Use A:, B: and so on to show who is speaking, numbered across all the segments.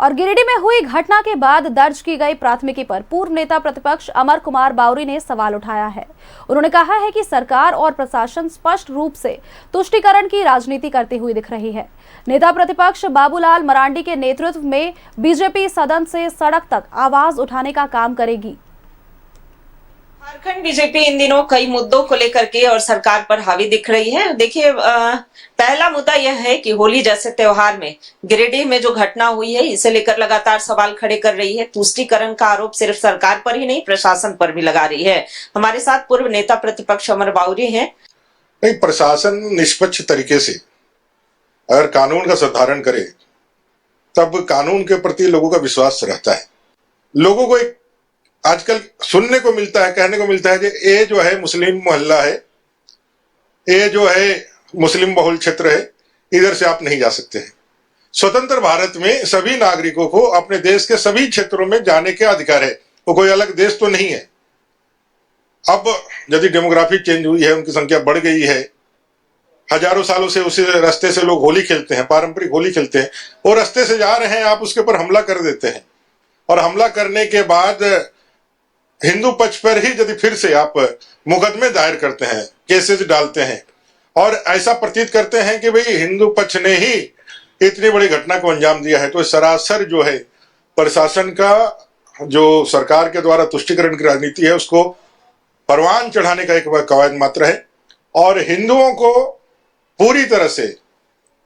A: और गिरिडीह में हुई घटना के बाद दर्ज की गई प्राथमिकी पर पूर्व नेता प्रतिपक्ष अमर कुमार बावरी ने सवाल उठाया है। उन्होंने कहा है कि सरकार और प्रशासन स्पष्ट रूप से तुष्टीकरण की राजनीति करती हुई दिख रही है। नेता प्रतिपक्ष बाबूलाल मरांडी के नेतृत्व में बीजेपी सदन से सड़क तक आवाज उठाने का काम करेगी।
B: झारखंड बीजेपी इन दिनों कई मुद्दों को लेकर के और सरकार पर हावी दिख रही है। देखिए, पहला मुद्दा यह है कि होली जैसे त्योहार में गिरिडीह में जो घटना हुई है, इसे लेकर लगातार सवाल खड़े कर रही है। तुष्टीकरण का आरोप सिर्फ सरकार पर ही नहीं, प्रशासन पर भी लगा रही है। हमारे साथ पूर्व नेता प्रतिपक्ष अमर बावरी हैं।
C: नहीं, प्रशासन निष्पक्ष तरीके से अगर कानून का संधारण करे तब कानून के प्रति लोगों का विश्वास रहता है। लोगों को एक आजकल सुनने को मिलता है, कहने को मिलता है कि ये जो है मुस्लिम मोहल्ला है, ये जो है मुस्लिम बहुल क्षेत्र है, इधर से आप नहीं जा सकते हैं। स्वतंत्र भारत में सभी नागरिकों को अपने देश के सभी क्षेत्रों में जाने के अधिकार है। वो कोई अलग देश तो नहीं है। अब यदि डेमोग्राफी चेंज हुई है, उनकी संख्या बढ़ गई है, हजारों सालों से उसी रास्ते से लोग होली खेलते हैं, पारंपरिक होली खेलते हैं, और रास्ते से जा रहे हैं, आप उसके ऊपर हमला कर देते हैं। और हमला करने के बाद हिंदू पक्ष पर ही यदि फिर से आप मुकदमे दायर करते हैं, केसेस डालते हैं और ऐसा प्रतीत करते हैं कि भाई हिंदू पक्ष ने ही इतनी बड़ी घटना को अंजाम दिया है, तो सरासर जो है प्रशासन का जो सरकार के द्वारा तुष्टीकरण की राजनीति है, उसको परवान चढ़ाने का एक कवायद मात्र है और हिंदुओं को पूरी तरह से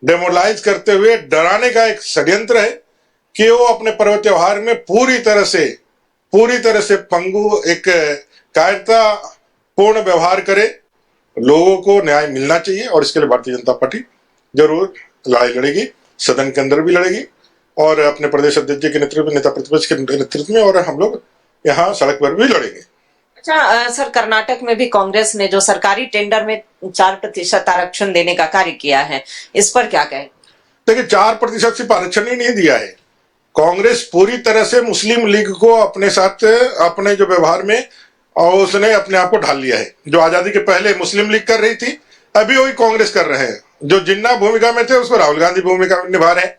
C: डेमोरलाइज करते हुए डराने का एक षड्यंत्र है कि वो अपने पर्व त्योहार में पूरी तरह से पंगु एक कायरता पूर्ण व्यवहार करे। लोगों को न्याय मिलना चाहिए और इसके लिए भारतीय जनता पार्टी जरूर लड़ाई लड़ेगी, सदन के अंदर भी लड़ेगी और अपने प्रदेश अध्यक्ष जी के नेतृत्व में, नेता प्रतिपक्ष के नेतृत्व में, और हम लोग यहाँ सड़क पर भी लड़ेंगे।
B: अच्छा सर, कर्नाटक में भी कांग्रेस ने जो सरकारी टेंडर में 4% आरक्षण देने का कार्य किया है, इस पर क्या कहें?
C: देखिए, 4% सिर्फ आरक्षण ही नहीं दिया है। कांग्रेस पूरी तरह से मुस्लिम लीग को अपने साथ, अपने जो व्यवहार में, और उसने अपने आप को ढाल लिया है। जो आजादी के पहले मुस्लिम लीग कर रही थी, अभी वही कांग्रेस कर रहे हैं। जो जिन्ना भूमिका में थे, उसको राहुल गांधी भूमिका निभा रहे हैं।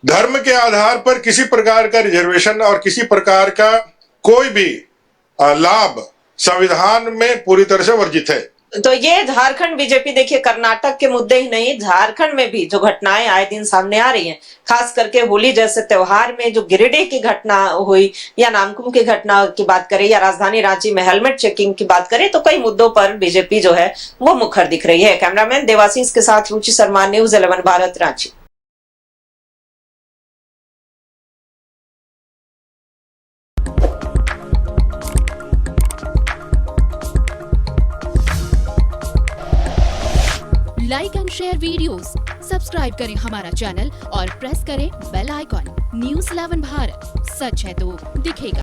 C: धर्म के आधार पर किसी प्रकार का रिजर्वेशन और किसी प्रकार का कोई भी लाभ संविधान में पूरी तरह से वर्जित है।
B: तो ये झारखंड बीजेपी, देखिए कर्नाटक के मुद्दे ही नहीं, झारखंड में भी जो घटनाएं आए दिन सामने आ रही हैं, खास करके होली जैसे त्योहार में जो गिरिडीह की घटना हुई, या नामकुम की घटना की बात करें, या राजधानी रांची में हेलमेट चेकिंग की बात करें, तो कई मुद्दों पर बीजेपी जो है वो मुखर दिख रही है। कैमरामैन देवाशीष के साथ Ruchi Sharma, news 11 Bharat, Ranchi.
D: Like and share videos, subscribe करें हमारा चैनल और प्रेस करें बेल आइकॉन। न्यूज़ 11 भारत, सच है तो दिखेगा।